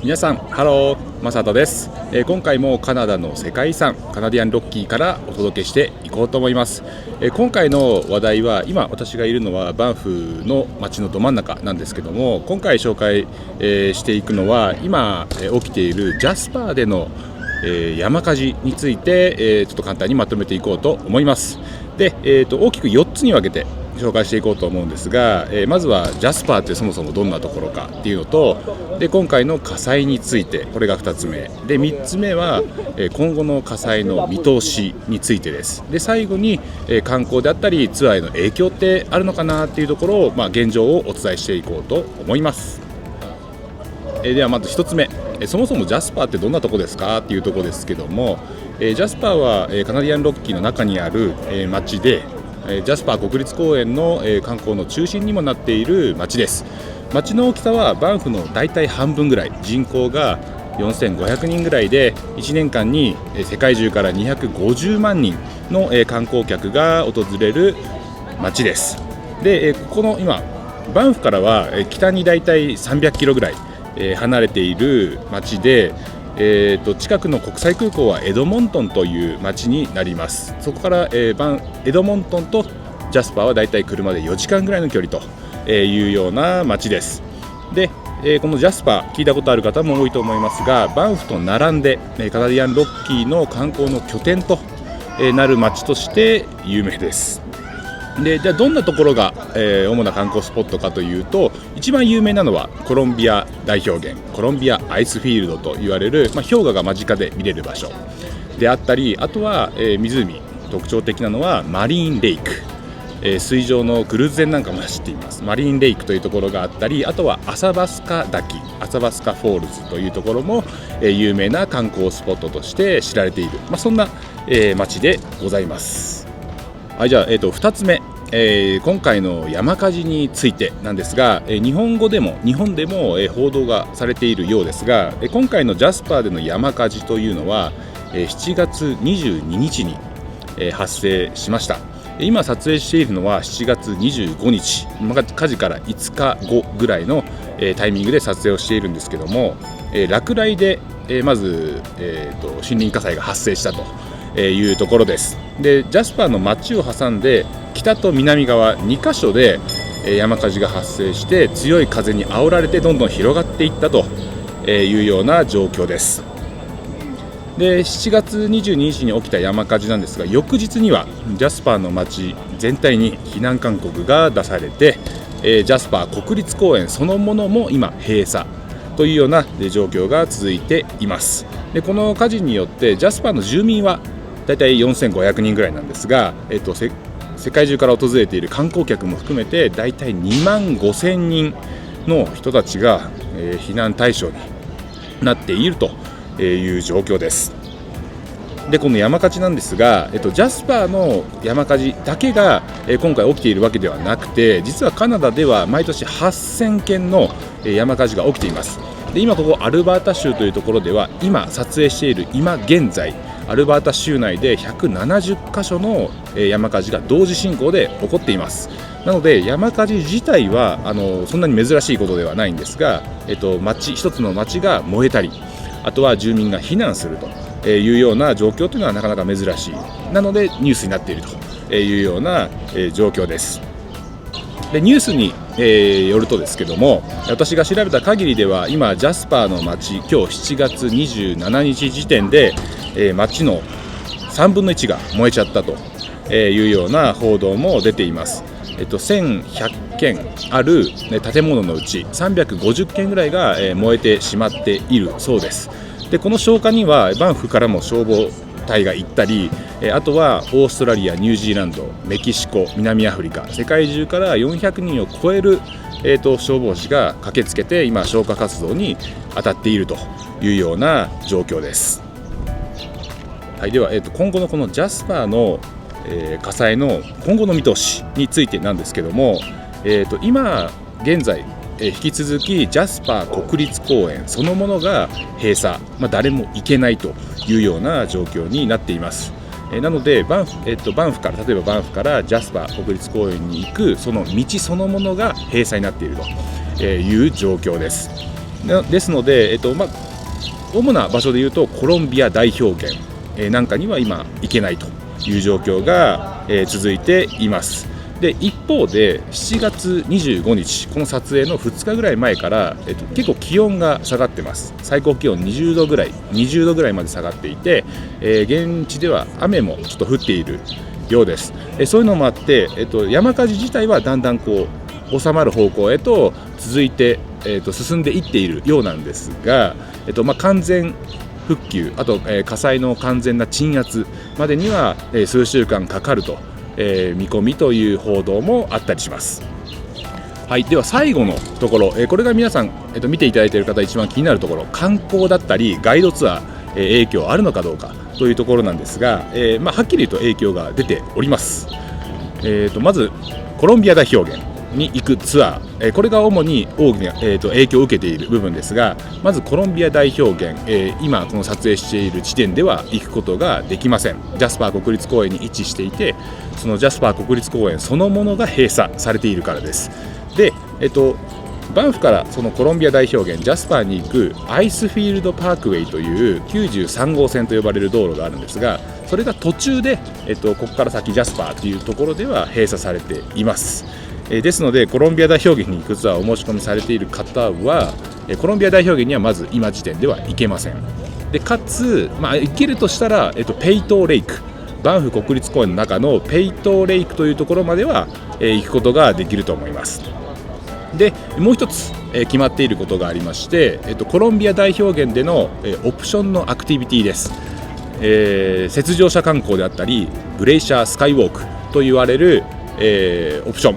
皆さんハロー、マサトです。今回もカナダの世界遺産カナディアンロッキーからお届けしていこうと思います。今回の話題は、今私がいるのはバンフの街のど真ん中なんですけども、今回紹介していくのは今起きているジャスパーでの山火事についてちょっと簡単にまとめていこうと思います。で、大きく4つに分けて紹介していこうと思うんですが、まずはジャスパーってそもそもどんなところかっていうのと、で今回の火災について、これが2つ目で、3つ目は今後の火災の見通しについてです。で最後に観光であったりツアーへの影響ってあるのかなっていうところを、現状をお伝えしていこうと思います。ではまず1つ目、そもそもジャスパーってどんなとこですかっていうところですけども、ジャスパーはカナディアンロッキーの中にある町で、ジャスパー国立公園の観光の中心にもなっている町です。町の大きさはバンフの大体半分ぐらい、人口が4500人ぐらいで、1年間に世界中から250万人の観光客が訪れる町です。でこの今バンフからは北に大体300キロぐらい離れている町で、近くの国際空港はエドモントンという町になります。そこから、エドモントンとジャスパーはだいたい車で4時間ぐらいの距離というような町です。で、このジャスパー聞いたことある方も多いと思いますが、バンフと並んでカナディアンロッキーの観光の拠点となる町として有名です。でじゃあどんなところが、主な観光スポットかというと、一番有名なのはコロンビア大氷原、コロンビアアイスフィールドと言われる、氷河が間近で見れる場所であったり、あとは、湖、特徴的なのはマリーンレイク、水上のクルーズ船なんかも走っていますマリーンレイクというところがあったり、あとはアサバスカ滝、アサバスカフォールズというところも、有名な観光スポットとして知られている、そんな、街でございます。じゃあ、2つ目、今回の山火事についてなんですが、日本でも報道がされているようですが、今回のジャスパーでの山火事というのは7月22日に発生しました。今撮影しているのは7月25日、火事から5日後ぐらいのタイミングで撮影をしているんですけども、落雷でまず森林火災が発生したというところです。でジャスパーの町を挟んで北と南側2カ所で山火事が発生して、強い風に煽られてどんどん広がっていったというような状況です。で7月22日に起きた山火事なんですが、翌日にはジャスパーの町全体に避難勧告が出されて、ジャスパー国立公園そのものも今閉鎖というような状況が続いています。でこの火事によってジャスパーの住民はだいたい4500人ぐらいなんですが、世界中から訪れている観光客も含めてだいたい2万5000人の人たちが避難対象になっているという状況です。でこの山火事なんですが、ジャスパーの山火事だけが今回起きているわけではなくて、実はカナダでは毎年8000件の山火事が起きています。で今ここアルバータ州というところでは、今撮影している今現在アルバータ州内で170カ所の山火事が同時進行で起こっています。なので山火事自体はそんなに珍しいことではないんですが、一つの町が燃えたり、あとは住民が避難するというような状況というのはなかなか珍しい、なのでニュースになっているというような状況です。でニュースによるとですけども、私が調べた限りでは今ジャスパーの町、今日7月27日時点で町の3分の1が燃えちゃったというような報道も出ています。1100軒ある建物のうち350軒ぐらいが燃えてしまっているそうです。でこの消火にはバンフからも消防隊が行ったり、あとはオーストラリア、ニュージーランド、メキシコ、南アフリカ、世界中から400人を超える消防士が駆けつけて今消火活動に当たっているというような状況です。では、今後のこのジャスパーの、火災の今後の見通しについてなんですけども、今現在、引き続きジャスパー国立公園そのものが閉鎖、誰も行けないというような状況になっています。なのでバンフから例えばバンフからジャスパー国立公園に行くその道そのものが閉鎖になっているという状況です。ですので、主な場所でいうとコロンビア大氷原、なんかには今行けないという状況が、続いています。で一方で7月25日この撮影の2日ぐらい前から、結構気温が下がってます。最高気温20度ぐらいまで下がっていて、現地では雨もちょっと降っているようです。そういうのもあって、山火事自体はだんだん収まる方向へと続いて、進んでいっているようなんですが、完全復旧、あと、火災の完全な鎮圧までには、数週間かかると、見込みという報道もあったりします。はい、では最後のところ、これが皆さん、見ていただいている方一番気になるところ、観光だったりガイドツアー、影響あるのかどうかというところなんですが、はっきり言うと影響が出ております。まずコロンビア大氷原に行くツアー、これが主に大きな、影響を受けている部分ですが、まずコロンビア大氷原、今この撮影している地点では行くことができません。ジャスパー国立公園に位置していて、そのジャスパー国立公園そのものが閉鎖されているからです。で、バンフからそのコロンビア大氷原ジャスパーに行くアイスフィールドパークウェイという93号線と呼ばれる道路があるんですが、それが途中で、ここから先ジャスパーというところでは閉鎖されています。ですのでコロンビア大氷原に行くツアーをお申し込みされている方は、コロンビア大氷原にはまず今時点では行けません。でかつ、行けるとしたら、ペイトーレイク、バンフ国立公園の中のペイトーレイクというところまでは、行くことができると思います。でもう一つ、決まっていることがありまして、コロンビア大氷原での、オプションのアクティビティです。雪上車観光であったりグレイシャースカイウォークと言われる、オプション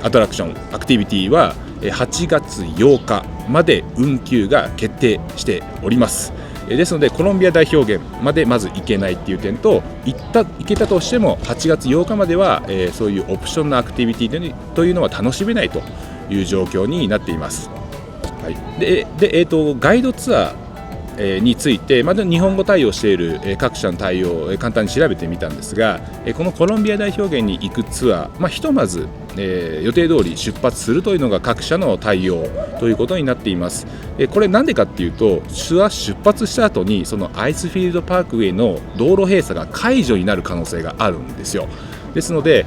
アトラクションアクティビティは8月8日まで運休が決定しております。ですのでコロンビア大氷原までまず行けないっていう点と、行けたとしても8月8日までは、そういうオプションのアクティビティというのは楽しめないという状況になっています。はい、でガイドツアーについてまだ日本語対応している各社の対応を簡単に調べてみたんですが、このコロンビア大氷原に行くツアー、ひとまず予定通り出発するというのが各社の対応ということになっています。これなんでかっていうと、出発した後にそのアイスフィールドパークウェイの道路閉鎖が解除になる可能性があるんですよ。ですので、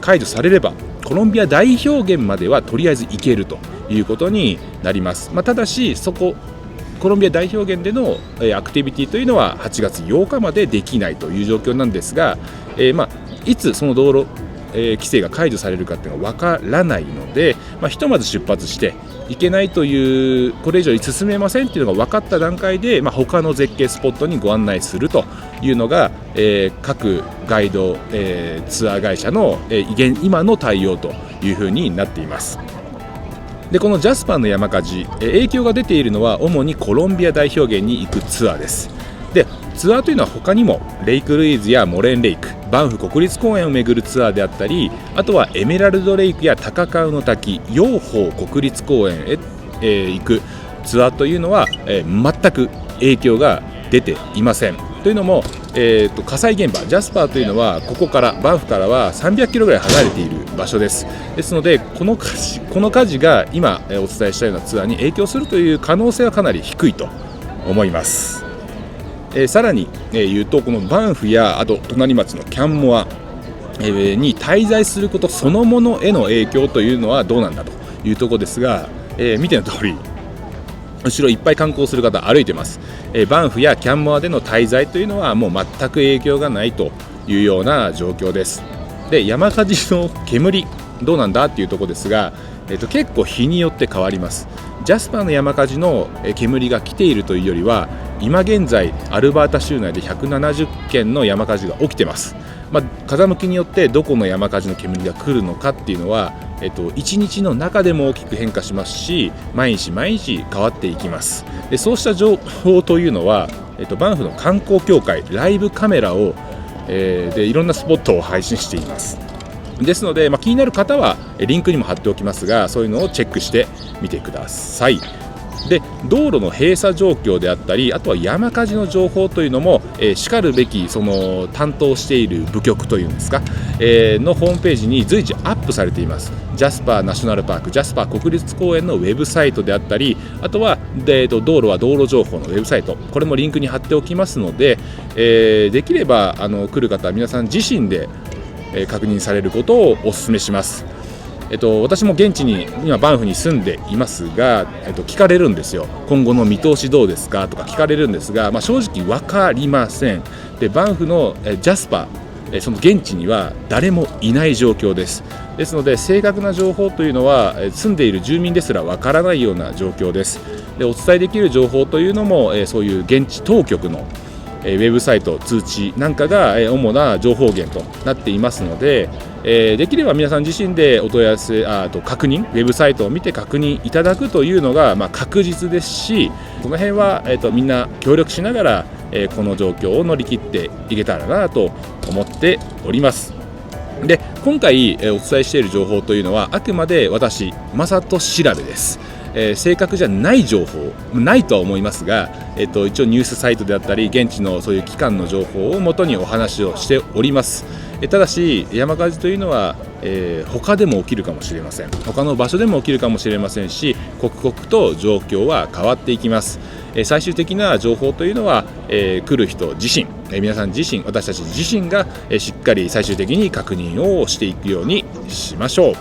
解除されればコロンビア大氷原まではとりあえず行けるということになります。ただしコロンビア大氷原でのアクティビティというのは8月8日までできないという状況なんですが、いつその道路、規制が解除されるかっていうのは分からないので、ひとまず出発して行けないという、これ以上に進めませんというのが分かった段階で、他の絶景スポットにご案内するというのが、各ガイド、ツアー会社の、今の対応というふうになっています。でこのジャスパーの山火事、影響が出ているのは主にコロンビア大氷原に行くツアーです。でツアーというのは他にもレイクルイズやモレンレイク、バンフ国立公園を巡るツアーであったり、あとはエメラルドレイクやタカカウの滝、養蜂国立公園へ、行くツアーというのは、全く影響が出ていません。というのも、火災現場ジャスパーというのはここからバンフからは300キロぐらい離れている場所です。ですのでこの火事が今お伝えしたようなツアーに影響するという可能性はかなり低いと思います。さらに言うと、このバンフやあと隣町のキャンモアに滞在することそのものへの影響というのはどうなんだというところですが、見ての通り後ろいっぱい観光する方歩いてます。バンフやキャンモアでの滞在というのはもう全く影響がないというような状況です。で山火事の煙どうなんだっていうところですが、結構日によって変わります。ジャスパーの山火事の煙が来ているというよりは、今現在アルバータ州内で170件の山火事が起きてます。風向きによってどこの山火事の煙が来るのかっていうのは、1日の中でも大きく変化しますし、毎日変わっていきます。でそうした情報というのは、バンフの観光協会ライブカメラを、でいろんなスポットを配信しています。ですので、気になる方はリンクにも貼っておきますが、そういうのをチェックしてみてください。で道路の閉鎖状況であったり、あとは山火事の情報というのも、しかるべきその担当している部局というんですか、のホームページに随時アップされています。ジャスパーナショナルパーク、ジャスパー国立公園のウェブサイトであったり、あとは道路は道路情報のウェブサイト、これもリンクに貼っておきますので、できれば来る方は皆さん自身で確認されることをお勧めします。私も現地に今バンフに住んでいますが、聞かれるんですよ。今後の見通しどうですかとか聞かれるんですが、正直分かりません。でバンフのジャスパー、その現地には誰もいない状況です。ですので正確な情報というのは住んでいる住民ですら分からないような状況です。でお伝えできる情報というのもそういう現地当局のウェブサイト、通知なんかが主な情報源となっていますので、できれば皆さん自身でお問い合わせ確認、ウェブサイトを見て確認いただくというのが確実ですし、この辺はみんな協力しながらこの状況を乗り切っていけたらなと思っております。で今回お伝えしている情報というのはあくまで私正人調べです。正確じゃない情報ないとは思いますが、一応ニュースサイトであったり現地のそういう機関の情報をもとにお話をしております。ただし山火事というのは、他でも起きるかもしれません。他の場所でも起きるかもしれませんし、刻々と状況は変わっていきます。最終的な情報というのは、来る人自身、皆さん自身、私たち自身が、しっかり最終的に確認をしていくようにしましょう。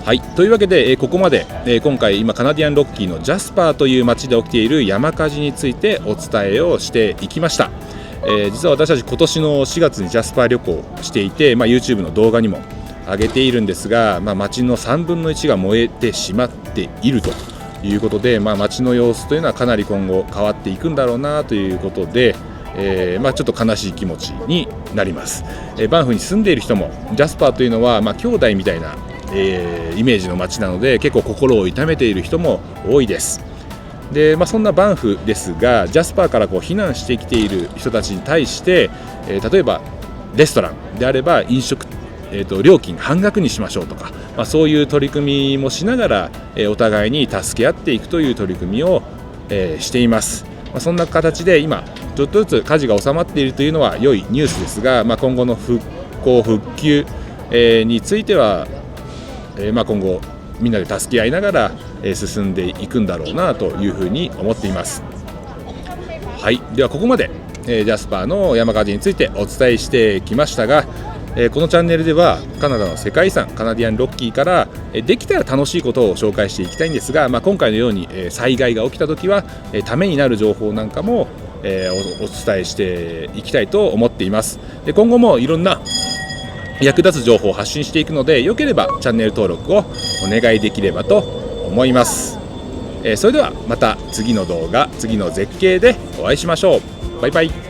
はい、というわけで、ここまで、今回今カナディアンロッキーのジャスパーという町で起きている山火事についてお伝えをしていきました。実は私たち今年の4月にジャスパー旅行をしていて、YouTube の動画にも上げているんですが、町の3分の1が燃えてしまっているということで、町の様子というのはかなり今後変わっていくんだろうなということで、ちょっと悲しい気持ちになります。バンフに住んでいる人もジャスパーというのは、兄弟みたいなイメージの街なので結構心を痛めている人も多いです。でそんなバンフですが、ジャスパーから避難してきている人たちに対して、例えばレストランであれば飲食、料金半額にしましょうとか、そういう取り組みもしながら、お互いに助け合っていくという取り組みを、しています。そんな形で今ちょっとずつ火事が収まっているというのは良いニュースですが、今後の復興復旧、については今後みんなで助け合いながら進んでいくんだろうなというふうに思っています。はい、ではここまでジャスパーの山火事についてお伝えしてきましたが、このチャンネルではカナダの世界遺産カナディアンロッキーからできたら楽しいことを紹介していきたいんですが、今回のように災害が起きたときはためになる情報なんかもお伝えしていきたいと思っています。で今後もいろんな役立つ情報を発信していくので、よければチャンネル登録をお願いできればと思います。それではまた次の動画、次の絶景でお会いしましょう。バイバイ。